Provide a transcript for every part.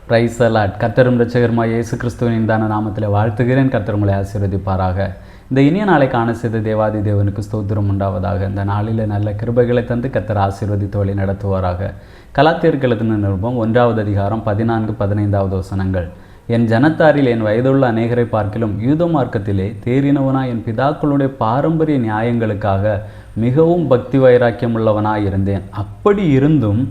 Price allot. கர்த்தரும் இரட்சகருமாய் இயேசு கிறிஸ்துவின் தான நாமத்தில் வாழ்த்துகிறேன். கர்த்தர் உங்களை ஆசீர்வதிப்பாராக. இந்த இனிய நாளை காண செய்த தேவாதி தேவனுக்கு ஸ்தோத்திரம் உண்டாவதாக. இந்த நாளில் நல்ல கிருபைகளை தந்து கர்த்தர் ஆசீர்வதித்து வழி நடத்துவாராக. கலாத்தியருக்கு எழுதின நிருபம் 1வது அதிகாரம் 14-15 வசனங்கள். என் ஜனத்தாரில் என் வயதுள்ள அநேகரை பார்க்கிலும் யூத மார்க்கத்திலே தேறினவனாய் என் பிதாக்களுடைய பாரம்பரிய நியாயங்களுக்காக மிகவும் பக்தி வைராக்கியம் உள்ளவனாய் இருந்தேன். அப்படி இருந்தும்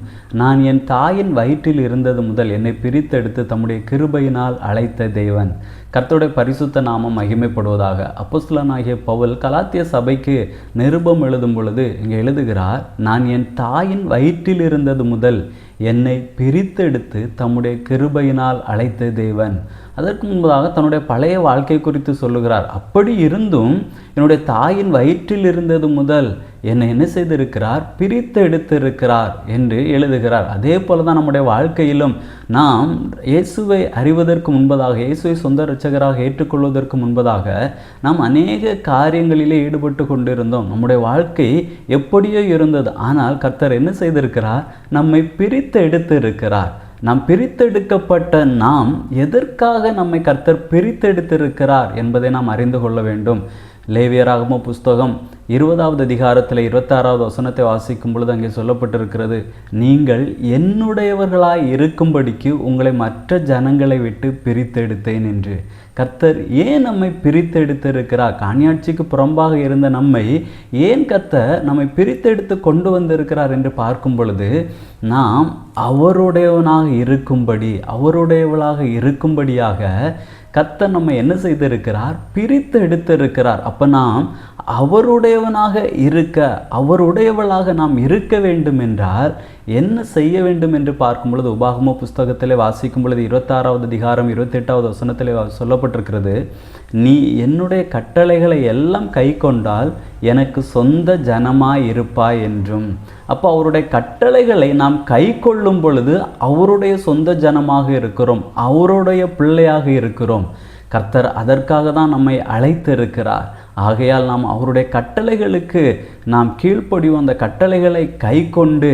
நான் என் தாயின் வயிற்றில் இருந்தது முதல் என்னை பிரித்தெடுத்து தம்முடைய கிருபையினால் அழைத்த தேவன். கர்த்தருடைய பரிசுத்த நாமம் மகிமைப்படுவதாக. அப்போஸ்தலனாகிய பவுல் கலாத்திய சபைக்கு நிருபம் எழுதும் பொழுது இங்கே எழுதுகிறார், நான் என் தாயின் வயிற்றில் இருந்தது முதல் என்னை பிரித்தெடுத்து தம்முடைய கிருபையினால் அழைத்த தேவன். அதற்கு முன்பதாக தன்னுடைய பழைய வாழ்க்கை குறித்து சொல்லுகிறார். அப்படி இருந்தும் என்னுடைய தாயின் வயிற்றில் இருந்தது முதல் என்னை என்ன செய்திருக்கிறார்? பிரித்து எடுத்திருக்கிறார் என்று எழுதுகிறார். அதே போல தான் நம்முடைய வாழ்க்கையிலும் நாம் இயேசுவை அறிவதற்கு முன்பதாக, இயேசுவை சொந்த இரட்சகராக ஏற்றுக்கொள்வதற்கு முன்பதாக நாம் அநேக காரியங்களிலே ஈடுபட்டு கொண்டிருந்தோம். நம்முடைய வாழ்க்கை எப்படியோ இருந்தது. ஆனால் கர்த்தர் என்ன செய்திருக்கிறார்? நம்மை பிரித்து எடுத்திருக்கிறார். நாம் பிரித்தெடுக்கப்பட்ட நாம் எதற்காக நம்மை கர்த்தர் பிரித்தெடுத்திருக்கிறார் என்பதை நாம் அறிந்து கொள்ள வேண்டும். லேவியராகம புஸ்தகம் 20வது அதிகாரத்தில் 26வது வசனத்தை வாசிக்கும் பொழுது அங்கே சொல்லப்பட்டிருக்கிறது, நீங்கள் என்னுடையவர்களாய் இருக்கும்படிக்கு உங்களை மற்ற ஜனங்களை விட்டு பிரித்தெடுத்தேன் என்று. கர்த்தர் ஏன் நம்மை பிரித்தெடுத்திருக்கிறார்? காணியாட்சிக்கு புறம்பாக இருந்த நம்மை ஏன் கர்த்தர் நம்மை பிரித்தெடுத்து கொண்டு வந்திருக்கிறார் என்று பார்க்கும் பொழுது, நாம் அவருடையவனாக இருக்கும்படி, அவருடையவளாக இருக்கும்படியாக கர்த்தர் நம்ம என்ன செய்திருக்கிறார்? பிரித்து எடுத்திருக்கிறார். அப்போ நாம் அவருடையவனாக இருக்க, அவருடையவளாக நாம் இருக்க வேண்டும் என்றால் என்ன செய்ய வேண்டும் என்று பார்க்கும் பொழுது, உபாகம புஸ்தகத்திலே வாசிக்கும் பொழுது 26வது அதிகாரம் 28வது வசனத்திலே சொல்லப்பட்டிருக்கிறது, நீ என்னுடைய கட்டளைகளை எல்லாம் கை கொண்டால் எனக்கு சொந்த ஜனமாய் இருப்பாய் என்றும். அப்போ அவருடைய கட்டளைகளை நாம் கை கொள்ளும் பொழுது அவருடைய சொந்த ஜனமாக இருக்கிறோம், அவருடைய பிள்ளையாக இருக்கிறோம். கர்த்தர் அதற்காக தான் நம்மை அழைத்திருக்கிறார். ஆகையால் நாம் அவருடைய கட்டளைகளுக்கு நாம் கீழ்ப்படிவோம். அந்த கட்டளைகளை கை கொண்டு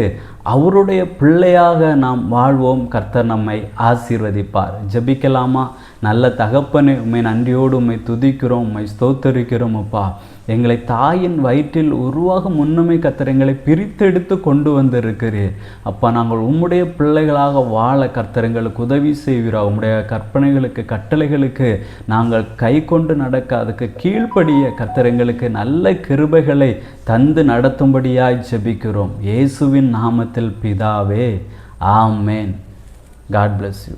அவருடைய பிள்ளையாக நாம் வாழ்வோம். கர்த்தர் நம்மை ஆசீர்வதிப்பார். ஜெபிக்கலாமா? நல்ல தகப்பனே, உம்மை நன்றியோடு உம்மை துதிக்கிறோம், உம்மை ஸ்தோத்தரிக்கிறோம். அப்பா, எங்களை தாயின் வயிற்றில் உருவாக முன்னமே கர்த்தர் எங்களை பிரித்தெடுத்து கொண்டு வந்திருக்கிறீர். அப்பா, நாங்கள் உம்முடைய பிள்ளைகளாக வாழ கர்த்தர் எங்களுக்கு உதவி செய்வீரா. உம்முடைய கற்பனைகளுக்கு, கட்டளைகளுக்கு நாங்கள் கை கொண்டு நடக்க, அதுக்கு கீழ்ப்படிய கர்த்தர் எங்களுக்கு நல்ல கிருபைகளை தந்து நடத்தும்படியாய் ஜெபிக்கிறோம். இயேசுவின் நாமத்தில் பிதாவே, ஆமேன். God bless you.